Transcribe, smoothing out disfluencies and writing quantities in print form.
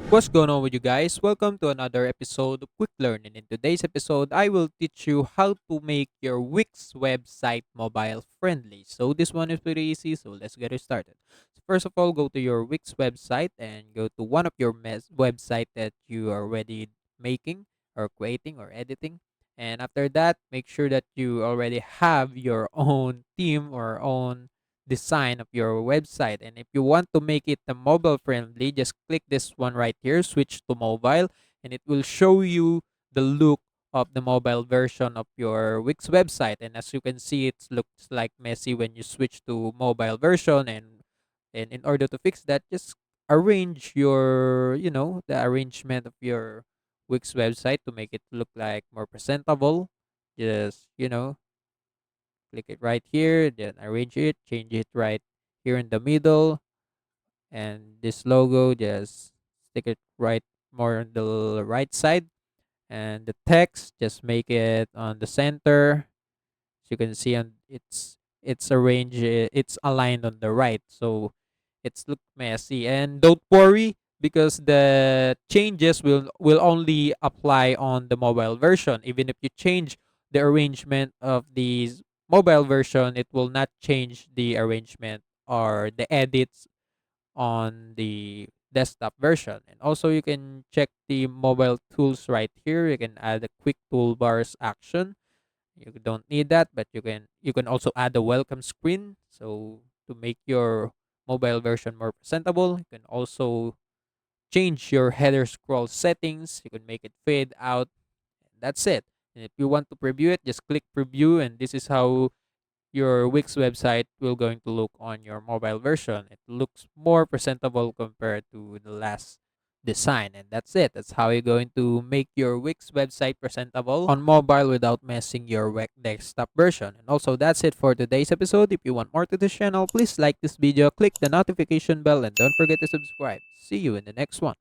What's going on with you guys? Welcome to another episode of Quick Learn. And in today's episode, I will teach you how to make your Wix website mobile friendly. So this one is pretty easy, so let's get it started. So first of all, go to your Wix website and go to one of your website that you are already making or creating or editing. And after that, make sure that you already have your own theme or own design of your website. And if you want to make it mobile friendly, just click this one right here, switch to mobile, and it will show you the look of the mobile version of your Wix website. And as you can see, it looks like messy when you switch to mobile version. And in order to fix that, just arrange your, the arrangement of your Wix website to make it look like more presentable. Just, click it right here, then arrange it, change it right here in the middle, and this logo, just stick it right more on the right side, and the text, just make it on the center. As you can see, on it's arranged, it's aligned on the right, so it's look messy. And don't worry, because the changes will only apply on the mobile version. Even if you change the arrangement of the mobile version, it will not change the arrangement or the edits on the desktop version. And also, you can check the mobile tools right here. You can add a quick toolbars action. You don't need that, but you can also add a welcome screen, so to make your mobile version more presentable. You can also change your header scroll settings. You can make it fade out. That's it. And if you want to preview it, just click preview, and this is how your Wix website will going to look on your mobile version. It looks more presentable compared to the last design. And that's it. That's how you're going to make your Wix website presentable on mobile without messing your Wix desktop version. And also, that's it for today's episode. If you want more to this channel, please like this video, click the notification bell, and don't forget to subscribe. See you in the next one.